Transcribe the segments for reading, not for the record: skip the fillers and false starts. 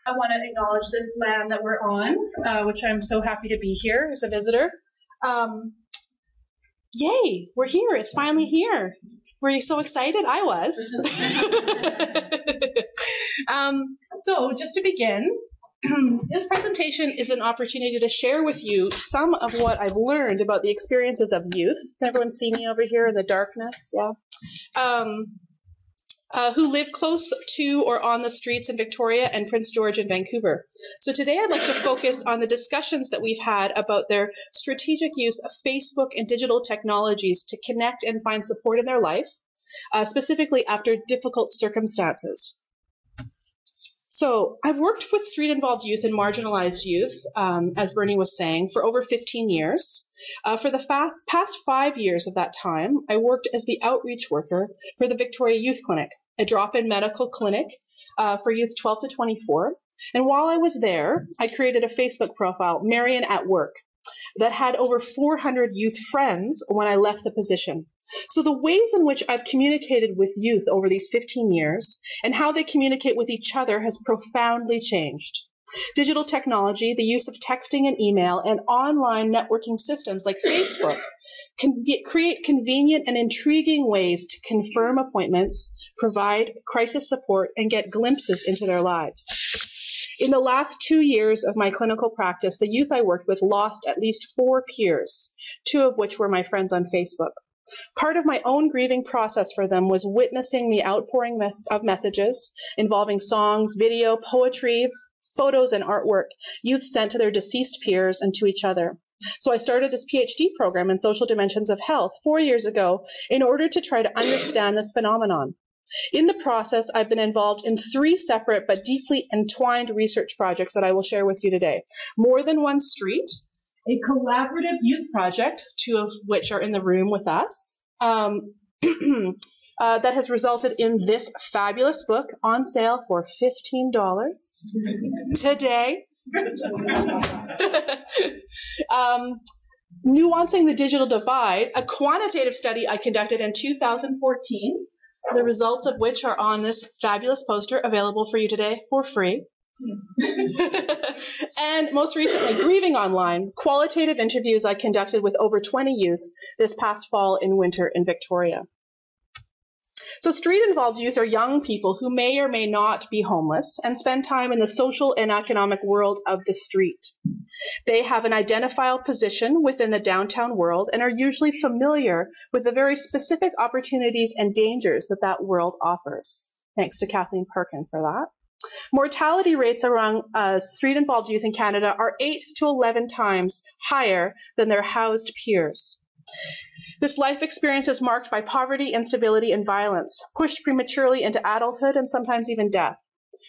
I want to acknowledge this land that we're on, which I'm so happy to be here as a visitor. Yay, we're here. It's finally here. Were you so excited? I was. So just to begin, this presentation is an opportunity to share with you some of what I've learned about the experiences of youth. Can everyone see me over here in the darkness? Yeah. Who live close to or on the streets in Victoria and Prince George and Vancouver. So today I'd like to focus on the discussions that we've had about their strategic use of Facebook and digital technologies to connect and find support in their life, specifically after difficult circumstances. So I've worked with street-involved youth and marginalized youth, as Bernie was saying, for over 15 years. For the past 5 years of that time, I worked as the outreach worker for the Victoria Youth Clinic, a drop-in medical clinic for youth 12 to 24. And while I was there, I created a Facebook profile, Marion at Work, that had over 400 youth friends when I left the position. So the ways in which I've communicated with youth over these 15 years and how they communicate with each other has profoundly changed. Digital technology, the use of texting and email, and online networking systems like Facebook can create convenient and intriguing ways to confirm appointments, provide crisis support, and get glimpses into their lives. In the last 2 years of my clinical practice, the youth I worked with lost at least 4 peers, 2 of which were my friends on Facebook. Part of my own grieving process for them was witnessing the outpouring of messages involving songs, video, poetry, photos, and artwork youth sent to their deceased peers and to each other. So I started this PhD program in social dimensions of health 4 years ago in order to try to understand this phenomenon. In the process, I've been involved in 3 separate but deeply entwined research projects that I will share with you today. More Than One Street, a collaborative youth project, 2 of which are in the room with us, that has resulted in this fabulous book on sale for $15 today. Nuancing the Digital Divide, a quantitative study I conducted in 2014, the results of which are on this fabulous poster available for you today for free. And most recently, Grieving Online, qualitative interviews I conducted with over 20 youth this past fall and winter in Victoria. So street-involved youth are young people who may or may not be homeless and spend time in the social and economic world of the street. They have an identifiable position within the downtown world and are usually familiar with the very specific opportunities and dangers that that world offers. Thanks to Kathleen Perkin for that. Mortality rates among street-involved youth in Canada are 8 to 11 times higher than their housed peers. This life experience is marked by poverty, instability, and violence, pushed prematurely into adulthood and sometimes even death.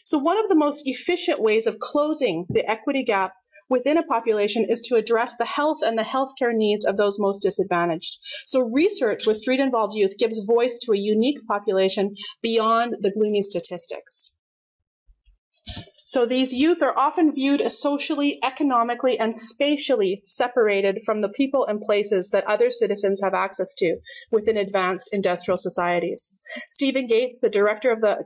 So one of the most efficient ways of closing the equity gap within a population is to address the health and the healthcare needs of those most disadvantaged. So research with street-involved youth gives voice to a unique population beyond the gloomy statistics. So these youth are often viewed as socially, economically, and spatially separated from the people and places that other citizens have access to within advanced industrial societies. Stephen Gates, the director of the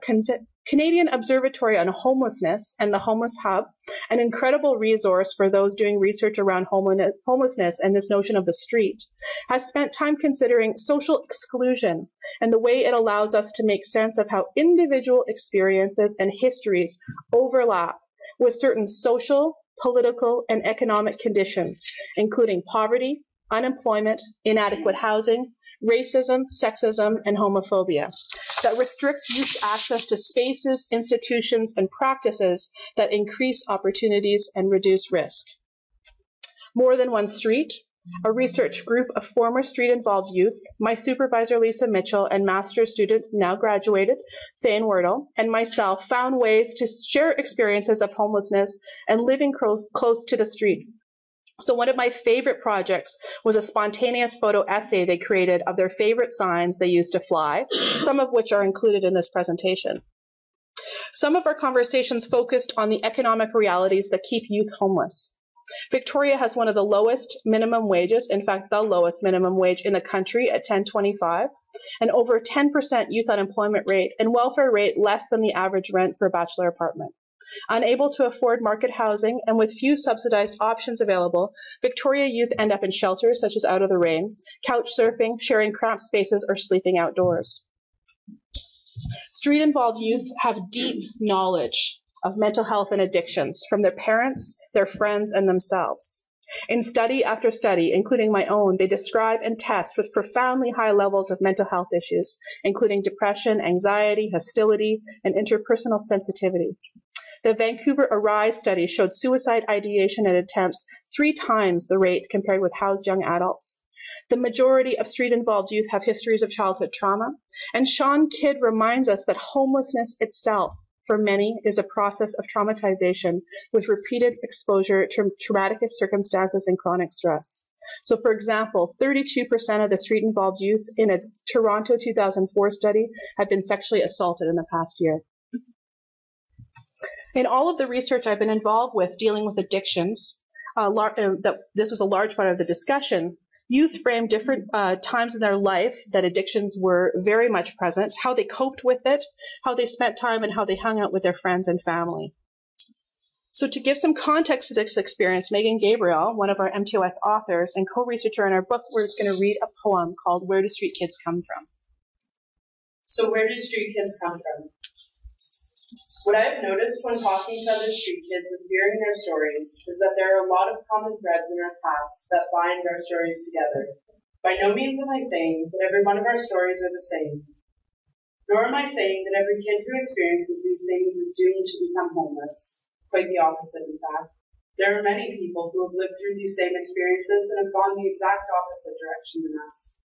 Canadian Observatory on Homelessness and the Homeless Hub, an incredible resource for those doing research around homelessness and this notion of the street, has spent time considering social exclusion and the way it allows us to make sense of how individual experiences and histories overlap with certain social, political, and economic conditions, including poverty, unemployment, inadequate housing, racism, sexism, and homophobia, that restrict youth access to spaces, institutions, and practices that increase opportunities and reduce risk. More Than One Street, a research group of former street-involved youth, my supervisor Lisa Mitchell and master's student, now graduated, Thane Wordle, and myself found ways to share experiences of homelessness and living close to the street. So one of my favorite projects was a spontaneous photo essay they created of their favorite signs they used to fly, some of which are included in this presentation. Some of our conversations focused on the economic realities that keep youth homeless. Victoria has one of the lowest minimum wages, in fact, the lowest minimum wage in the country at $10.25, and over 10% youth unemployment rate and welfare rate less than the average rent for a bachelor apartment. Unable to afford market housing and with few subsidized options available, Victoria youth end up in shelters such as Out of the Rain, couch surfing, sharing cramped spaces, or sleeping outdoors. Street-involved youth have deep knowledge of mental health and addictions from their parents, their friends, and themselves. In study after study, including my own, they describe and test with profoundly high levels of mental health issues, including depression, anxiety, hostility, and interpersonal sensitivity. The Vancouver Arise study showed suicide ideation and attempts 3 times the rate compared with housed young adults. The majority of street-involved youth have histories of childhood trauma, and Sean Kidd reminds us that homelessness itself, for many, is a process of traumatization with repeated exposure to traumatic circumstances and chronic stress. So, for example, 32% of the street-involved youth in a Toronto 2004 study have been sexually assaulted in the past year. In all of the research I've been involved with dealing with addictions, this was a large part of the discussion. Youth frame different times in their life that addictions were very much present, how they coped with it, how they spent time, and how they hung out with their friends and family. So to give some context to this experience, Megan Gabriel, one of our MTOS authors and co-researcher in our book, was going to read a poem called Where Do Street Kids Come From? So where do street kids come from? What I have noticed when talking to other street kids and hearing their stories is that there are a lot of common threads in our past that bind our stories together. By no means am I saying that every one of our stories are the same. Nor am I saying that every kid who experiences these things is doomed to become homeless. Quite the opposite, in fact. There are many people who have lived through these same experiences and have gone the exact opposite direction than us.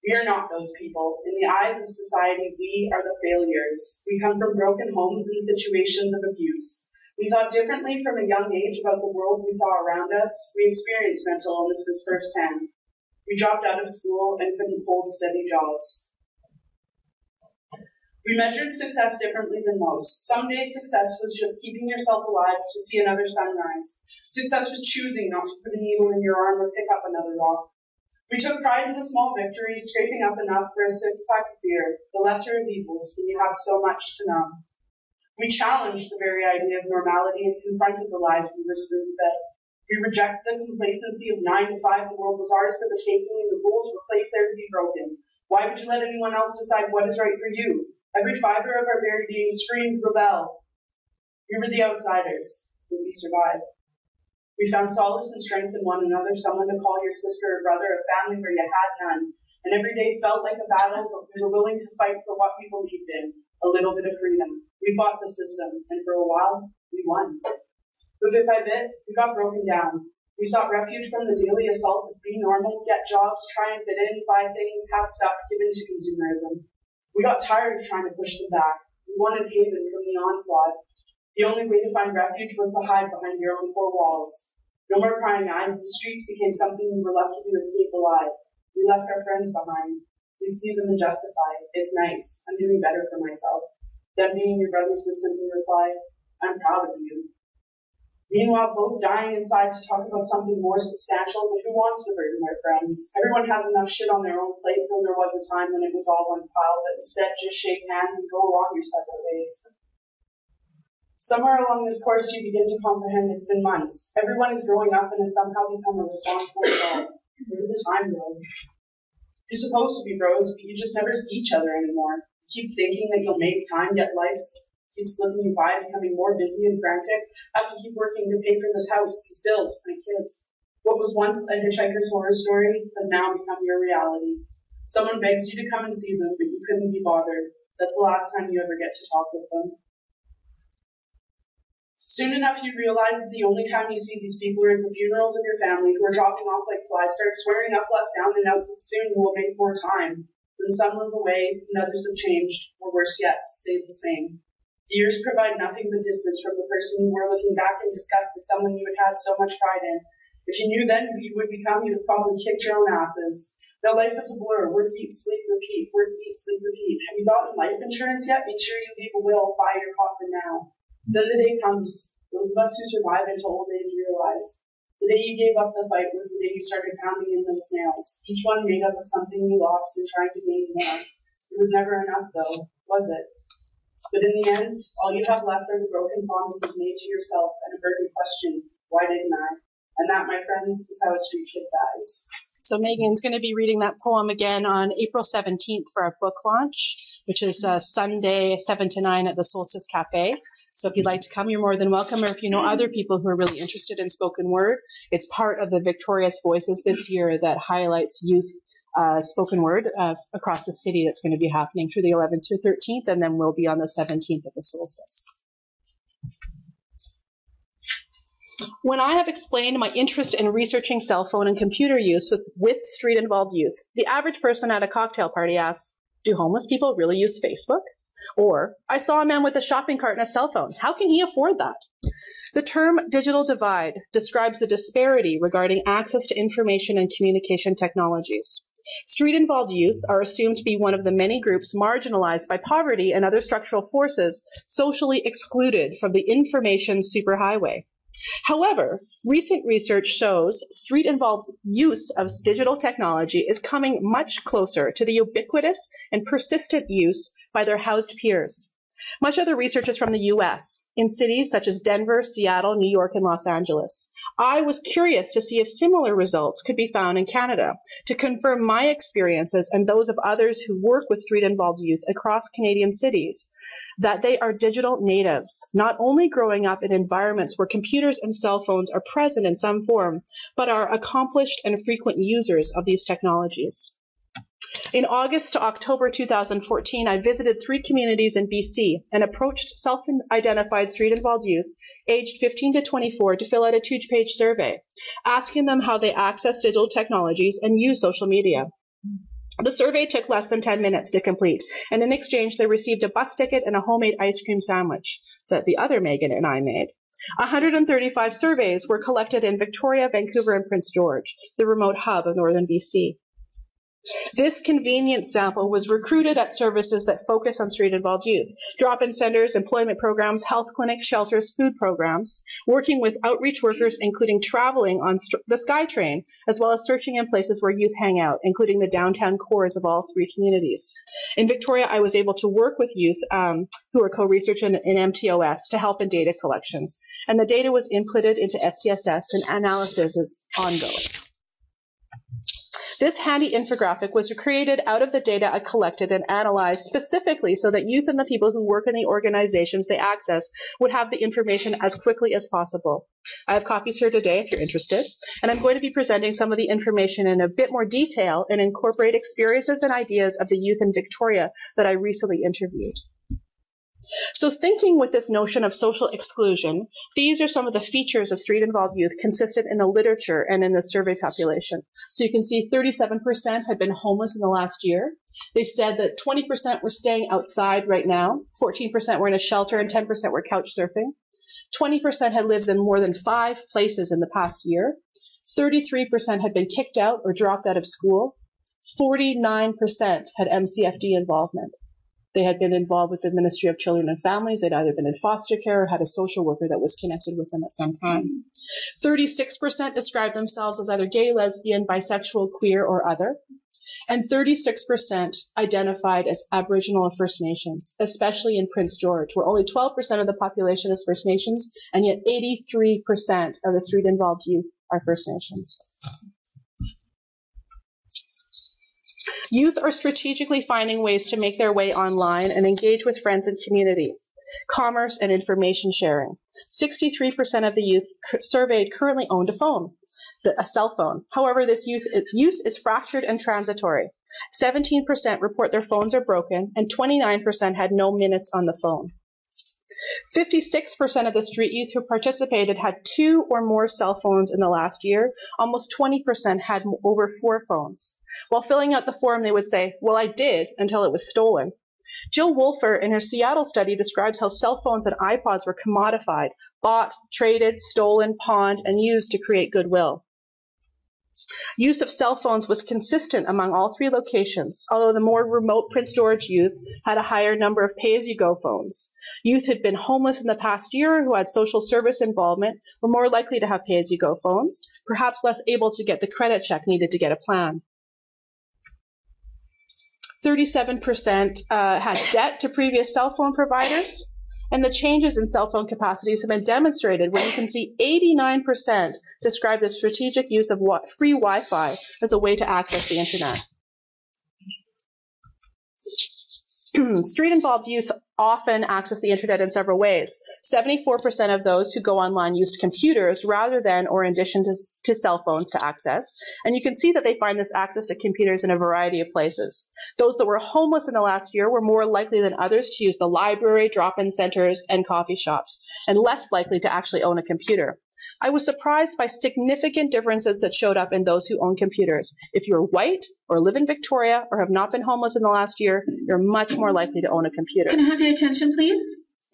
We are not those people. In the eyes of society, we are the failures. We come from broken homes and situations of abuse. We thought differently from a young age about the world we saw around us. We experienced mental illnesses firsthand. We dropped out of school and couldn't hold steady jobs. We measured success differently than most. Some days success was just keeping yourself alive to see another sunrise. Success was choosing not to put a needle in your arm or pick up another rock. We took pride in the small victories, scraping up enough for a six-pack of beer, the lesser of evils when you have so much to numb. We challenged the very idea of normality and confronted the lies we were spoon-fed. We rejected the complacency of 9 to 5, the world was ours for the taking, and the rules were placed there to be broken. Why would you let anyone else decide what is right for you? Every fiber of our very being screamed, rebel. We were the outsiders, but we survived. We found solace and strength in one another, someone to call your sister or brother, a family where you had none. And every day felt like a battle, but we were willing to fight for what we believed in, a little bit of freedom. We fought the system, and for a while, we won. But bit by bit, we got broken down. We sought refuge from the daily assaults of be normal, get jobs, try and fit in, buy things, have stuff given to consumerism. We got tired of trying to push them back. We wanted haven from the onslaught. The only way to find refuge was to hide behind your own 4 walls. No more crying eyes. The streets became something we were lucky to escape alive. We left our friends behind. We'd see them and justify. It's nice. I'm doing better for myself. Them being your brothers would simply reply, I'm proud of you. Meanwhile, both dying inside to talk about something more substantial, but who wants to burden their friends? Everyone has enough shit on their own plate, though there was a time when it was all one pile, but instead just shake hands and go along your separate ways. Somewhere along this course, you begin to comprehend it's been months. Everyone is growing up and has somehow become a responsible adult. Where did the time go? You're supposed to be bros, but you just never see each other anymore. You keep thinking that you'll make time, yet life keeps slipping you by, becoming more busy and frantic. I have to keep working to pay for this house, these bills, my kids. What was once a hitchhiker's horror story has now become your reality. Someone begs you to come and see them, but you couldn't be bothered. That's the last time you ever get to talk with them. Soon enough, you realize that the only time you see these people are at the funerals of your family who are dropping off like flies, start swearing up, left, down, and out that soon you will make more time. Then some move away, and others have changed, or worse yet, stayed the same. The years provide nothing but distance from the person you were, looking back in disgust at someone you had so much pride in. If you knew then who you would become, you'd have probably kicked your own asses. Now life is a blur. Work, eat, sleep, repeat. Work, eat, sleep, repeat. Have you gotten life insurance yet? Make sure you leave a will, buy your coffin now. Then the day comes. Those of us who survive into old age realize the day you gave up the fight was the day you started pounding in those nails. Each one made up of something you lost and trying to gain more. It was never enough, though, was it? But in the end, all you have left are the broken promises made to yourself and a burning question, why didn't I? And that, my friends, is how a street kid dies. So Megan's going to be reading that poem again on April 17th for our book launch, which is Sunday, 7 to 9 at the Solstice Cafe. So if you'd like to come, you're more than welcome. Or if you know other people who are really interested in spoken word, it's part of the Victorious Voices this year that highlights youth spoken word across the city. That's going to be happening through the 11th through 13th, and then we'll be on the 17th at the solstice. When I have explained my interest in researching cell phone and computer use with street-involved youth, the average person at a cocktail party asks, do homeless people really use Facebook? Or, I saw a man with a shopping cart and a cell phone. How can he afford that? The term digital divide describes the disparity regarding access to information and communication technologies. Street-involved youth are assumed to be one of the many groups marginalized by poverty and other structural forces, socially excluded from the information superhighway. However, recent research shows street-involved use of digital technology is coming much closer to the ubiquitous and persistent use by their housed peers. Much of the research is from the U.S., in cities such as Denver, Seattle, New York, and Los Angeles. I was curious to see if similar results could be found in Canada to confirm my experiences and those of others who work with street-involved youth across Canadian cities, that they are digital natives, not only growing up in environments where computers and cell phones are present in some form, but are accomplished and frequent users of these technologies. In August to October 2014, I visited 3 communities in BC and approached self-identified street-involved youth aged 15 to 24 to fill out a 2-page survey, asking them how they access digital technologies and use social media. The survey took less than 10 minutes to complete, and in exchange, they received a bus ticket and a homemade ice cream sandwich that the other Megan and I made. 135 surveys were collected in Victoria, Vancouver, and Prince George, the remote hub of northern BC. This convenient sample was recruited at services that focus on street-involved youth, drop-in centers, employment programs, health clinics, shelters, food programs, working with outreach workers, including traveling on the SkyTrain, as well as searching in places where youth hang out, including the downtown cores of all 3 communities. In Victoria, I was able to work with youth who are co-researching in MTOS to help in data collection, and the data was inputted into SPSS, and analysis is ongoing. This handy infographic was created out of the data I collected and analyzed specifically so that youth and the people who work in the organizations they access would have the information as quickly as possible. I have copies here today if you're interested, and I'm going to be presenting some of the information in a bit more detail and incorporate experiences and ideas of the youth in Victoria that I recently interviewed. So thinking with this notion of social exclusion, these are some of the features of street-involved youth consistent in the literature and in the survey population. So you can see 37% had been homeless in the last year. They said that 20% were staying outside right now, 14% were in a shelter, and 10% were couch surfing. 20% had lived in more than 5 places in the past year. 33% had been kicked out or dropped out of school. 49% had MCFD involvement. They had been involved with the Ministry of Children and Families. They'd either been in foster care or had a social worker that was connected with them at some time. 36% described themselves as either gay, lesbian, bisexual, queer, or other. And 36% identified as Aboriginal or First Nations, especially in Prince George, where only 12% of the population is First Nations, and yet 83% of the street-involved youth are First Nations. Youth are strategically finding ways to make their way online and engage with friends and community, commerce, and information sharing. 63% of the youth surveyed currently owned a phone, a cell phone. However, this use is fractured and transitory. 17% report their phones are broken, and 29% had no minutes on the phone. 56% of the street youth who participated had 2 or more cell phones in the last year. Almost 20% had over 4 phones. While filling out the form, they would say, well, I did until it was stolen. Jill Wolfer, in her Seattle study, describes how cell phones and iPods were commodified, bought, traded, stolen, pawned, and used to create goodwill. Use of cell phones was consistent among all 3 locations, although the more remote Prince George youth had a higher number of pay-as-you-go phones. Youth who had been homeless in the past year who had social service involvement were more likely to have pay-as-you-go phones, perhaps less able to get the credit check needed to get a plan. 37% had debt to previous cell phone providers. And the changes in cell phone capacities have been demonstrated when you can see 89% describe the strategic use of free Wi-Fi as a way to access the internet. Street-involved youth often access the internet in several ways. 74% of those who go online used computers rather than or in addition to cell phones to access. And you can see that they find this access to computers in a variety of places. Those that were homeless in the last year were more likely than others to use the library, drop-in centers, and coffee shops, and less likely to actually own a computer. I was surprised by significant differences that showed up in those who own computers. If you're white or live in Victoria or have not been homeless in the last year, you're much more likely to own a computer. Can I have your attention, please?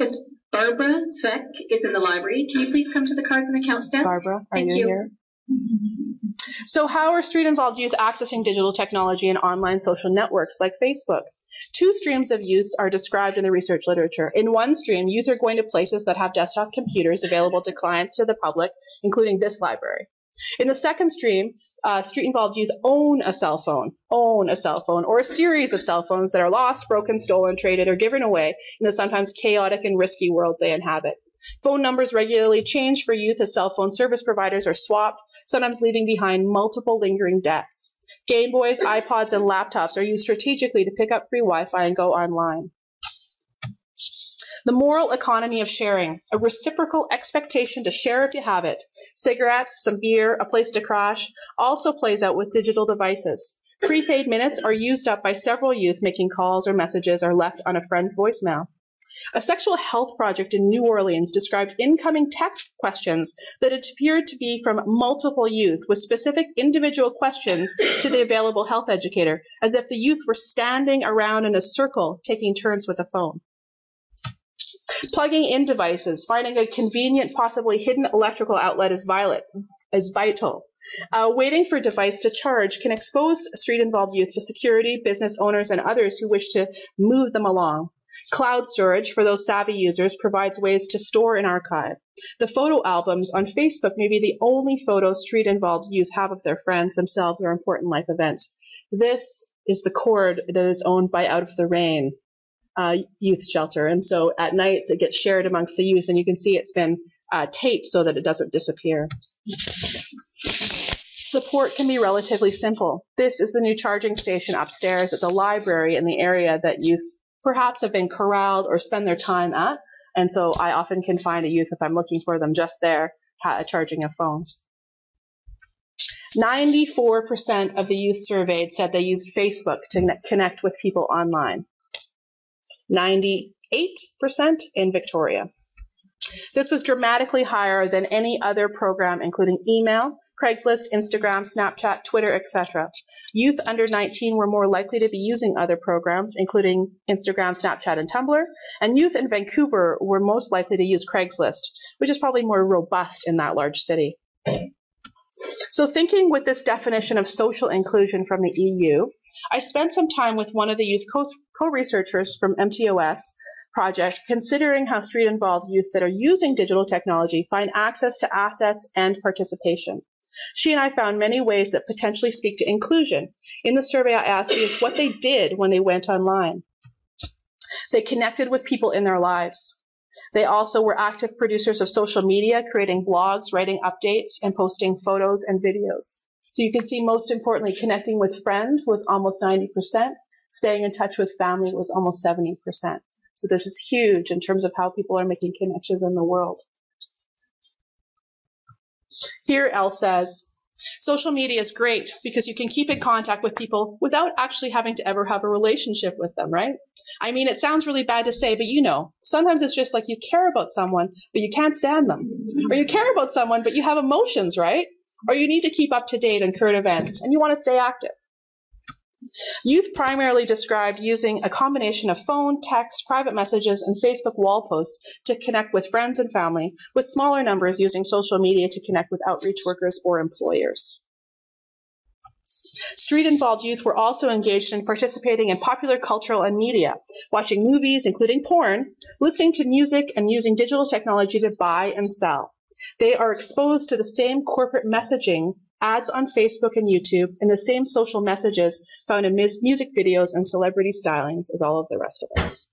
Miss Barbara Sveck is in the library. Can you please come to the cards and accounts desk? Barbara, are Thank you here? So how are street-involved youth accessing digital technology and online social networks like Facebook? Two streams of youth are described in the research literature. In one stream, youth are going to places that have desktop computers available to clients to the public, including this library. In the second stream, street-involved youth own a cell phone, or a series of cell phones that are lost, broken, stolen, traded, or given away in the sometimes chaotic and risky worlds they inhabit. Phone numbers regularly change for youth as cell phone service providers are swapped, sometimes leaving behind multiple lingering debts. Game Boys, iPods, and laptops are used strategically to pick up free Wi-Fi and go online. The moral economy of sharing, a reciprocal expectation to share if you have it, cigarettes, some beer, a place to crash, also plays out with digital devices. Prepaid minutes are used up by several youth making calls or messages are left on a friend's voicemail. A sexual health project in New Orleans described incoming text questions that appeared to be from multiple youth with specific individual questions to the available health educator, as if the youth were standing around in a circle taking turns with a phone. Plugging in devices, finding a convenient, possibly hidden electrical outlet is vital. Waiting for a device to charge can expose street-involved youth to security, business owners, and others who wish to move them along. Cloud storage, for those savvy users, provides ways to store and archive. The photo albums on Facebook may be the only photos street-involved youth have of their friends, themselves, or important life events. This is the cord that is owned by Out of the Rain youth shelter. And so at nights it gets shared amongst the youth, and you can see it's been taped so that it doesn't disappear. Support can be relatively simple. This is the new charging station upstairs at the library in the area that youth perhaps have been corralled or spend their time at. And so I often can find a youth, if I'm looking for them, just there charging a phone. 94% of the youth surveyed said they used Facebook to connect with people online. 98% in Victoria. This was dramatically higher than any other program, including email, Craigslist, Instagram, Snapchat, Twitter, etc. Youth under 19 were more likely to be using other programs, including Instagram, Snapchat, and Tumblr, and youth in Vancouver were most likely to use Craigslist, which is probably more robust in that large city. So thinking with this definition of social inclusion from the EU, I spent some time with one of the youth co-researchers from MTOS project considering how street-involved youth that are using digital technology find access to assets and participation. She and I found many ways that potentially speak to inclusion. In the survey, I asked youth what they did when they went online. They connected with people in their lives. They also were active producers of social media, creating blogs, writing updates, and posting photos and videos. So you can see, most importantly, connecting with friends was almost 90%. Staying in touch with family was almost 70%. So this is huge in terms of how people are making connections in the world. Here, Elle says, social media is great because you can keep in contact with people without actually having to ever have a relationship with them, right? I mean, it sounds really bad to say, but you know, sometimes it's just like you care about someone, but you can't stand them. Or you care about someone, but you have emotions, right? Or you need to keep up to date on current events, and you want to stay active. Youth primarily described using a combination of phone, text, private messages, and Facebook wall posts to connect with friends and family, with smaller numbers using social media to connect with outreach workers or employers. Street-involved youth were also engaged in participating in popular cultural and media, watching movies, including porn, listening to music, and using digital technology to buy and sell. They are exposed to the same corporate messaging ads on Facebook and YouTube, and the same social messages found in music videos and celebrity stylings as all of the rest of us.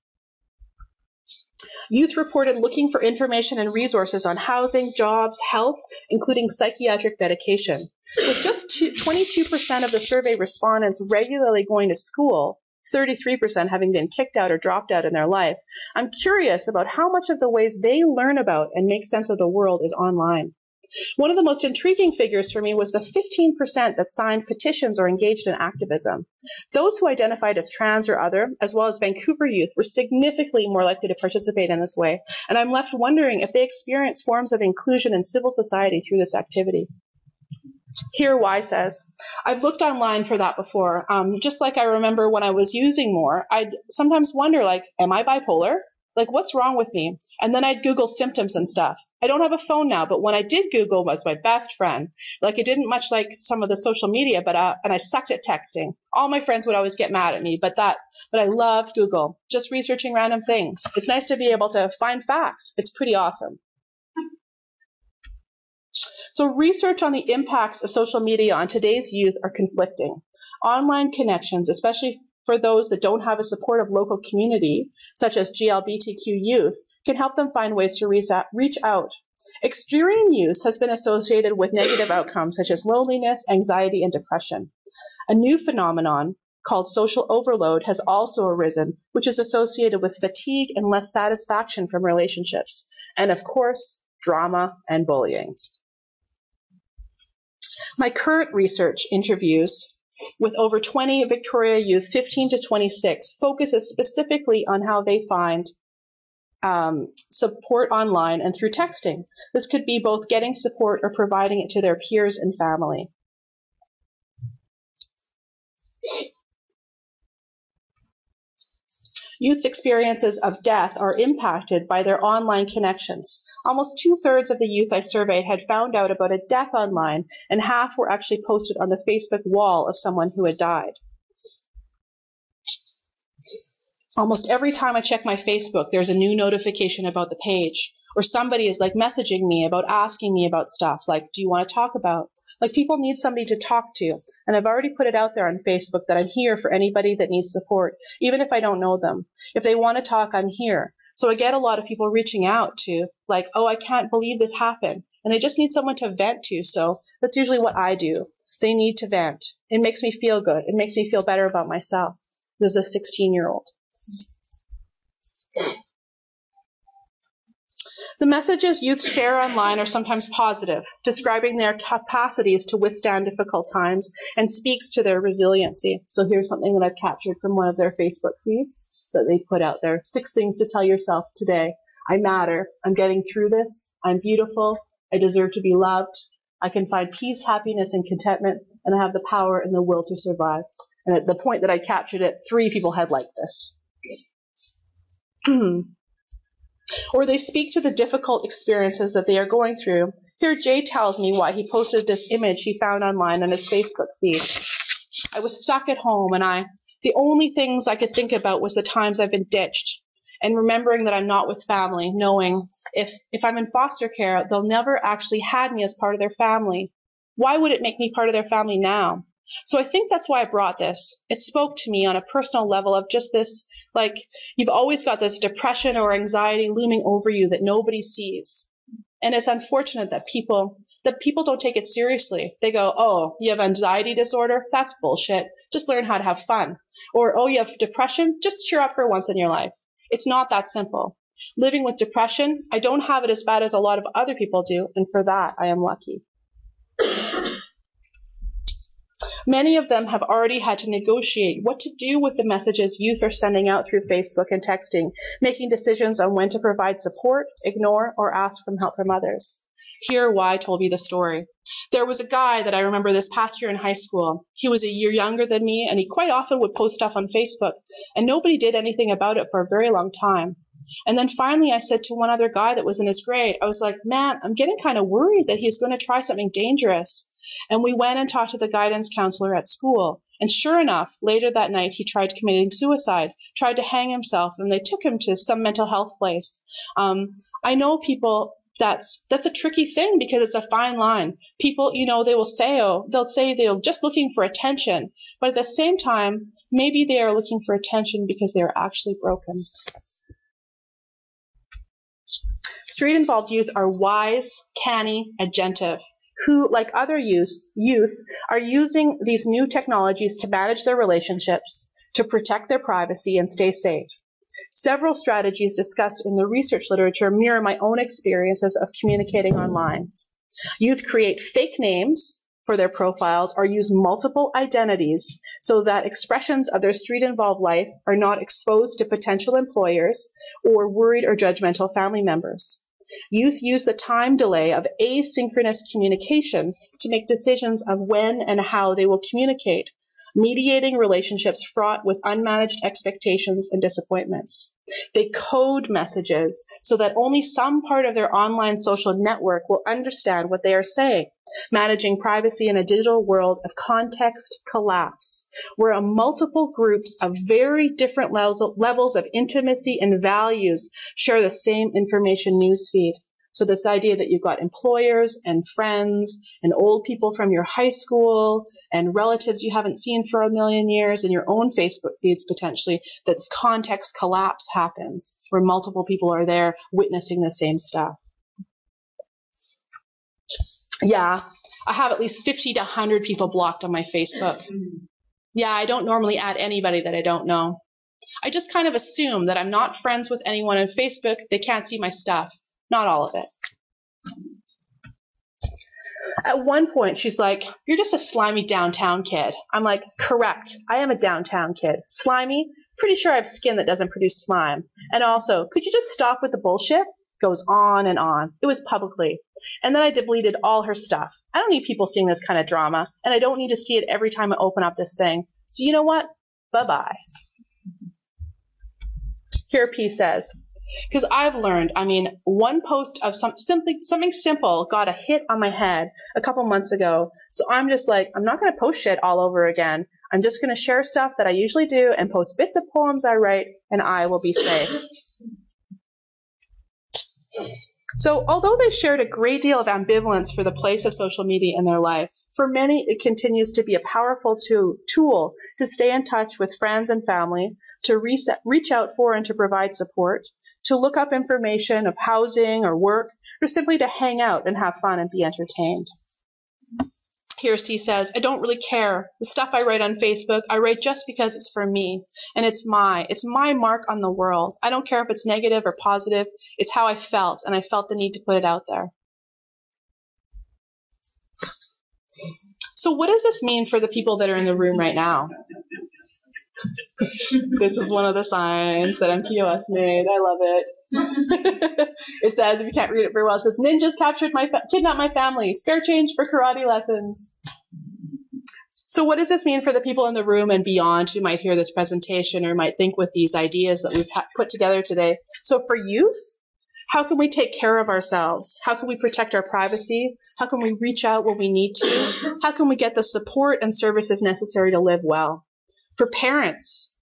Youth reported looking for information and resources on housing, jobs, health, including psychiatric medication. With just 22% of the survey respondents regularly going to school, 33% having been kicked out or dropped out in their life, I'm curious about how much of the ways they learn about and make sense of the world is online. One of the most intriguing figures for me was the 15% that signed petitions or engaged in activism. Those who identified as trans or other, as well as Vancouver youth, were significantly more likely to participate in this way, and I'm left wondering if they experience forms of inclusion in civil society through this activity. Here, Y says, I've looked online for that before. Just like I remember when I was using more, I'd sometimes wonder, like, am I bipolar? Like, what's wrong with me? And then I'd Google symptoms and stuff. I don't have a phone now, but when I did Google, it was my best friend. Like, it didn't much like some of the social media, and I sucked at texting. All my friends would always get mad at me, but I loved Google, just researching random things. It's nice to be able to find facts. It's pretty awesome. So research on the impacts of social media on today's youth are conflicting. Online connections, especially for those that don't have a supportive local community, such as GLBTQ youth, can help them find ways to reach out. Extreme use has been associated with negative outcomes such as loneliness, anxiety, and depression. A new phenomenon called social overload has also arisen, which is associated with fatigue and less satisfaction from relationships. And of course, drama and bullying. My current research interviews with over 20 Victoria youth, 15 to 26, focuses specifically on how they find support online and through texting. This could be both getting support or providing it to their peers and family. Youth's experiences of death are impacted by their online connections. Almost 2/3 of the youth I surveyed had found out about a death online, and half were actually posted on the Facebook wall of someone who had died. Almost every time I check my Facebook, there's a new notification about the page, or somebody is like messaging me about asking me about stuff, like, do you want to talk about? Like, people need somebody to talk to, and I've already put it out there on Facebook that I'm here for anybody that needs support, even if I don't know them. If they want to talk, I'm here. So I get a lot of people reaching out to, like, oh, I can't believe this happened, and they just need someone to vent to, so that's usually what I do. They need to vent. It makes me feel good. It makes me feel better about myself. This is a 16-year-old. The messages youth share online are sometimes positive, describing their capacities to withstand difficult times and speaks to their resiliency. So here's something that I've captured from one of their Facebook feeds that they put out there. 6 things to tell yourself today. I matter. I'm getting through this. I'm beautiful. I deserve to be loved. I can find peace, happiness, and contentment, and I have the power and the will to survive. And at the point that I captured it, 3 people had liked this. Or they speak to the difficult experiences that they are going through. Here, Jay tells me why he posted this image he found online on his Facebook feed. I was stuck at home, and the only things I could think about was the times I've been ditched, and remembering that I'm not with family, knowing if I'm in foster care, they'll never actually had me as part of their family. Why would it make me part of their family now? So I think that's why I brought this. It spoke to me on a personal level of just this, like, you've always got this depression or anxiety looming over you that nobody sees. And it's unfortunate that people don't take it seriously. They go, oh, you have anxiety disorder? That's bullshit. Just learn how to have fun. Or, oh, you have depression? Just cheer up for once in your life. It's not that simple. Living with depression, I don't have it as bad as a lot of other people do, and for that, I am lucky. Many of them have already had to negotiate what to do with the messages youth are sending out through Facebook and texting, making decisions on when to provide support, ignore, or ask for help from others. Here, Y told me the story. There was a guy that I remember this past year in high school. He was a year younger than me, and he quite often would post stuff on Facebook, and nobody did anything about it for a very long time. And then finally I said to one other guy that was in his grade, I was like, man, I'm getting kind of worried that he's going to try something dangerous. And we went and talked to the guidance counselor at school. And sure enough, later that night, he tried committing suicide, tried to hang himself, and they took him to some mental health place. I know people that's a tricky thing because it's a fine line. People, they'll say they're just looking for attention, but at the same time, maybe they are looking for attention because they are actually broken. Street-involved youth are wise, canny, agentive, who, like other youth, are using these new technologies to manage their relationships, to protect their privacy, and stay safe. Several strategies discussed in the research literature mirror my own experiences of communicating online. Youth create fake names for their profiles or use multiple identities so that expressions of their street-involved life are not exposed to potential employers or worried or judgmental family members. Youth use the time delay of asynchronous communication to make decisions of when and how they will communicate, mediating relationships fraught with unmanaged expectations and disappointments. They code messages so that only some part of their online social network will understand what they are saying, managing privacy in a digital world of context collapse, where multiple groups of very different levels of intimacy and values share the same information newsfeed. So this idea that you've got employers and friends and old people from your high school and relatives you haven't seen for a million years and your own Facebook feeds potentially, that this context collapse happens where multiple people are there witnessing the same stuff. Yeah, I have at least 50 to 100 people blocked on my Facebook. Yeah, I don't normally add anybody that I don't know. I just kind of assume that I'm not friends with anyone on Facebook. They can't see my stuff. Not all of it. At one point, she's like, "You're just a slimy downtown kid." I'm like, "Correct. I am a downtown kid. Slimy? Pretty sure I have skin that doesn't produce slime. And also, could you just stop with the bullshit?" Goes on and on. It was publicly. And then I deleted all her stuff. I don't need people seeing this kind of drama, and I don't need to see it every time I open up this thing. So you know what? Bye-bye. Here P says, because I've learned, one post of something simple got a hit on my head a couple months ago. So I'm just like, I'm not going to post shit all over again. I'm just going to share stuff that I usually do and post bits of poems I write, and I will be safe. So although they shared a great deal of ambivalence for the place of social media in their life, for many it continues to be a powerful tool to stay in touch with friends and family, to reach out for and to provide support, to look up information of housing or work, or simply to hang out and have fun and be entertained. Here C says, "I don't really care. The stuff I write on Facebook, I write just because it's for me, and it's my mark on the world. I don't care if it's negative or positive. It's how I felt, and I felt the need to put it out there." So what does this mean for the people that are in the room right now? This is one of the signs that MTOS made. I love it. It says, if you can't read it very well, it says, "Ninjas kidnapped my family. Spare change for karate lessons." So what does this mean for the people in the room and beyond who might hear this presentation or might think with these ideas that we've put together today? So for youth, how can we take care of ourselves? How can we protect our privacy? How can we reach out when we need to? How can we get the support and services necessary to live well? For parents,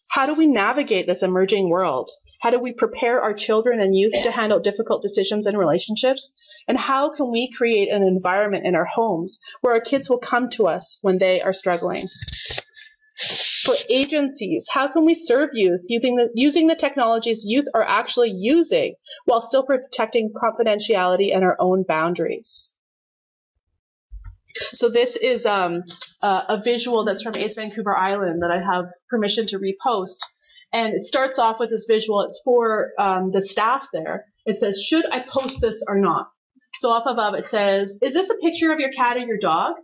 how do we navigate this emerging world? How do we prepare our children and youth to handle difficult decisions and relationships? And how can we create an environment in our homes where our kids will come to us when they are struggling? For agencies, how can we serve youth using the technologies youth are actually using while still protecting confidentiality and our own boundaries? So this is a visual that's from AIDS Vancouver Island that I have permission to repost. And it starts off with this visual. It's for the staff there. It says, "Should I post this or not?" So up above it says, "Is this a picture of your cat or your dog?"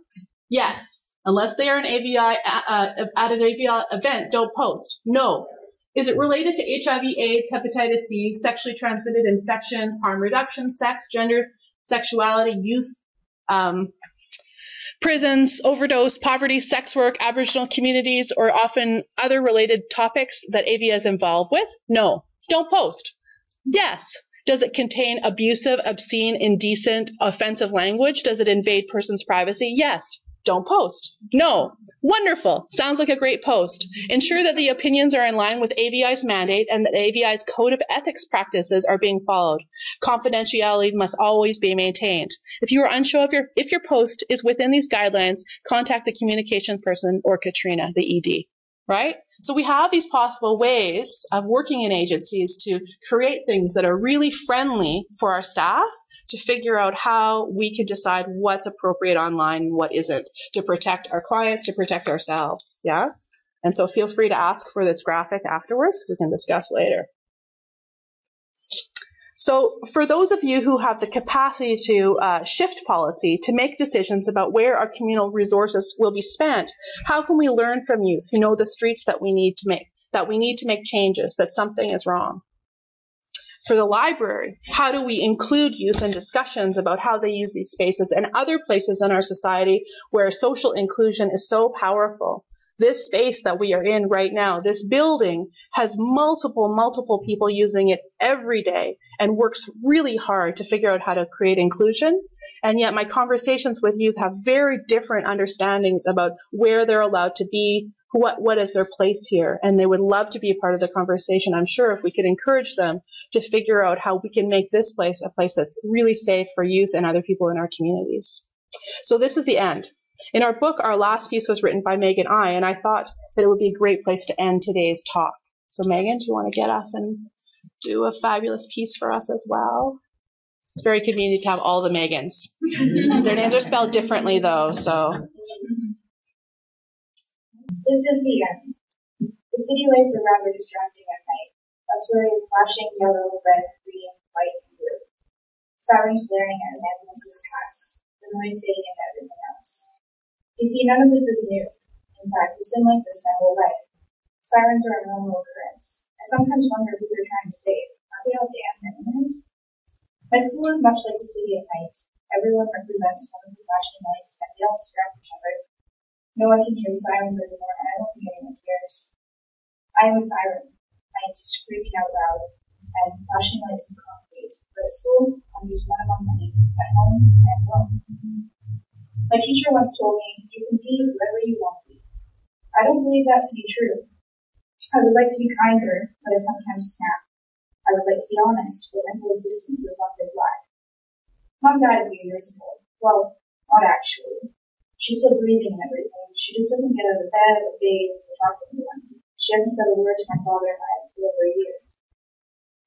Yes. Unless they are at an AVI event, don't post. No. Is it related to HIV, AIDS, hepatitis C, sexually transmitted infections, harm reduction, sex, gender, sexuality, youth, prisons, overdose, poverty, sex work, Aboriginal communities, or often other related topics that AVI is involved with? No. Don't post. Yes. Does it contain abusive, obscene, indecent, offensive language? Does it invade persons' privacy? Yes. Don't post. No. Wonderful. Sounds like a great post. Ensure that the opinions are in line with AVI's mandate and that AVI's code of ethics practices are being followed. Confidentiality must always be maintained. If you are unsure if your post is within these guidelines, contact the communications person or Katrina, the ED. Right? So we have these possible ways of working in agencies to create things that are really friendly for our staff to figure out how we can decide what's appropriate online and what isn't to protect our clients, to protect ourselves. Yeah? And so feel free to ask for this graphic afterwards. We can discuss later. So for those of you who have the capacity to shift policy, to make decisions about where our communal resources will be spent, how can we learn from youth who know the streets that we need to make changes, that something is wrong? For the library, how do we include youth in discussions about how they use these spaces and other places in our society where social inclusion is so powerful? This space that we are in right now, this building, has multiple people using it every day and works really hard to figure out how to create inclusion. And yet my conversations with youth have very different understandings about where they're allowed to be, what is their place here. And they would love to be a part of the conversation, I'm sure, if we could encourage them to figure out how we can make this place a place that's really safe for youth and other people in our communities. So this is the end. In our book, our last piece was written by Megan I, and I thought that it would be a great place to end today's talk. So Megan, do you want to get us and do a fabulous piece for us as well? It's very convenient to have all the Megans. Their names are spelled differently, though, so. This is the end. The city lights are rather distracting at night. A flurry of flashing yellow, red, green, white, and blue. Sirens blaring as ambulances pass. The noise fading into everything else. You see, none of this is new. In fact, it's been like this my whole life. Sirens are a normal occurrence. I sometimes wonder who they're trying to save. Are they all damned anyways? My school is much like the city at night. Everyone represents one of the flashing lights, and they all distract each other. No one can hear the sirens anymore, and I don't think anyone cares. I am a siren. I am screaming out loud, and flashing lights in concrete. But at school, I'm just one among many. At home, I am alone. My teacher once told me, you can be whoever you want to be. I don't believe that to be true. I would like to be kinder, but I sometimes snap. I would like to be honest, but mental existence is one big lie. Mom died a few years ago. Well, not actually. She's still breathing and everything. She just doesn't get out of bed or bathe or talk to anyone. She hasn't said a word to my father and I for over a year.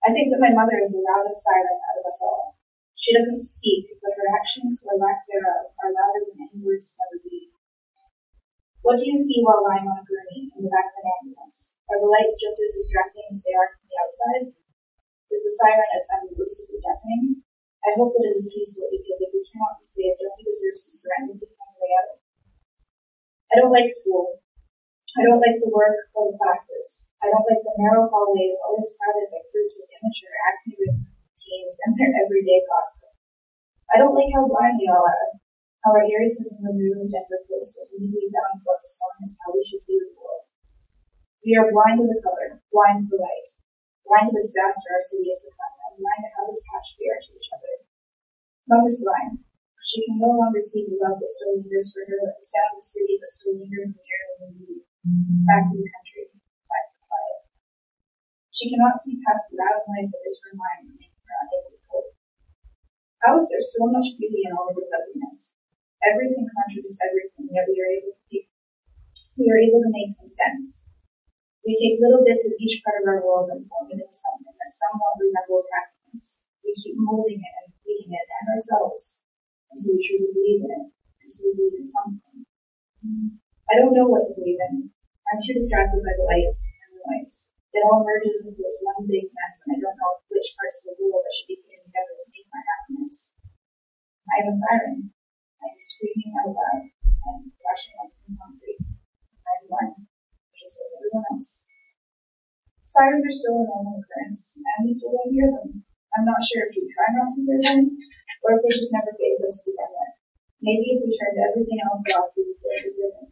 I think that my mother is the loudest siren out of us all. She doesn't speak, but her actions or lack thereof are louder than any words can ever be. What do you see while lying on a gurney in the back of an ambulance? Are the lights just as distracting as they are from the outside? Is the siren as unobtrusively deafening? I hope that it is peaceful, because if we cannot be saved, don't we deserve some serenity on the way out? I don't like school. I don't like the work or the classes. I don't like the narrow hallways always crowded by groups of immature, acne-ridden teens and their everyday gossip. I don't like how blind we all are, how our ears have been removed and replaced with legally bound books telling us how we should view the world. We are blind to the color, blind to the light, blind to the disaster our city has become, and blind to how attached we are to each other. Mom is blind. She can no longer see the love that still lingers for her, the sound of the city that still lingers in the air when we leave. Back to the country, back to quiet. She cannot see past the loud noise that is her mind, making her unable to cope. How is there so much beauty in all of this ugliness? Everything contradicts everything, yet we are able to make some sense. We take little bits of each part of our world and form it into something that somewhat resembles happiness. We keep molding it and feeding it and ourselves until we truly believe in it, until we believe in something. I don't know what to believe in. I'm too distracted by the lights and the noise. It all merges into this one big mess, and I don't know which parts of the world I should be putting together to make my happiness. I am a siren. I am screaming out loud. I am flashing lights in concrete. I am blind, just like everyone else. Sirens are still a normal occurrence, and we still don't hear them. I'm not sure if we try not to hear them, or if they just never faze us to begin with. Maybe if we turned everything else off, we would feel forgiven.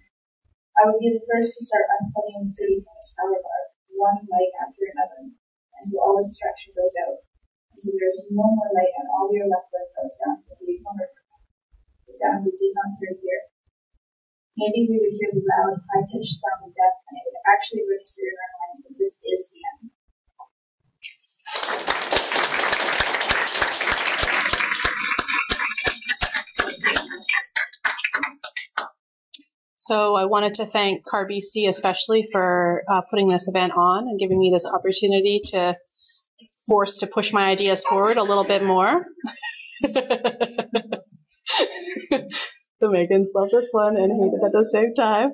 I would be the first to start unplugging the city from its power bar, one light after another, until all the distraction goes out, until there is no more light and all we are left with are the sounds that we ignored, the sounds we did not hear here. Maybe we would hear the loud, high-pitched sound of death, and it would actually register in our minds that this is the end. So I wanted to thank CAR-BC especially for putting this event on and giving me this opportunity to push my ideas forward a little bit more. The Megans love this one and hate it at the same time.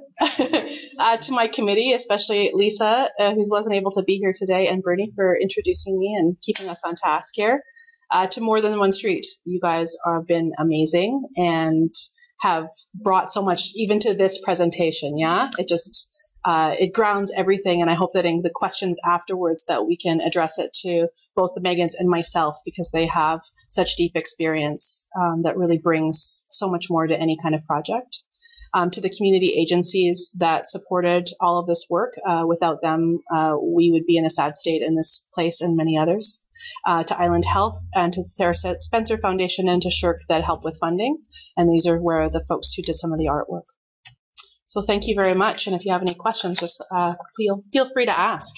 To my committee, especially Lisa, who wasn't able to be here today, and Bernie for introducing me and keeping us on task here. To More Than One Street, you guys have been amazing and have brought so much even to this presentation. Yeah, it grounds everything, and I hope that in the questions afterwards that we can address it to both the Megans and myself, because they have such deep experience that really brings so much more to any kind of project. To the community agencies that supported all of this work, without them, we would be in a sad state in this place and many others. To Island Health and to the Sarah Spencer Foundation and to Shirk that helped with funding. And these are where the folks who did some of the artwork. So thank you very much. And if you have any questions, just feel free to ask.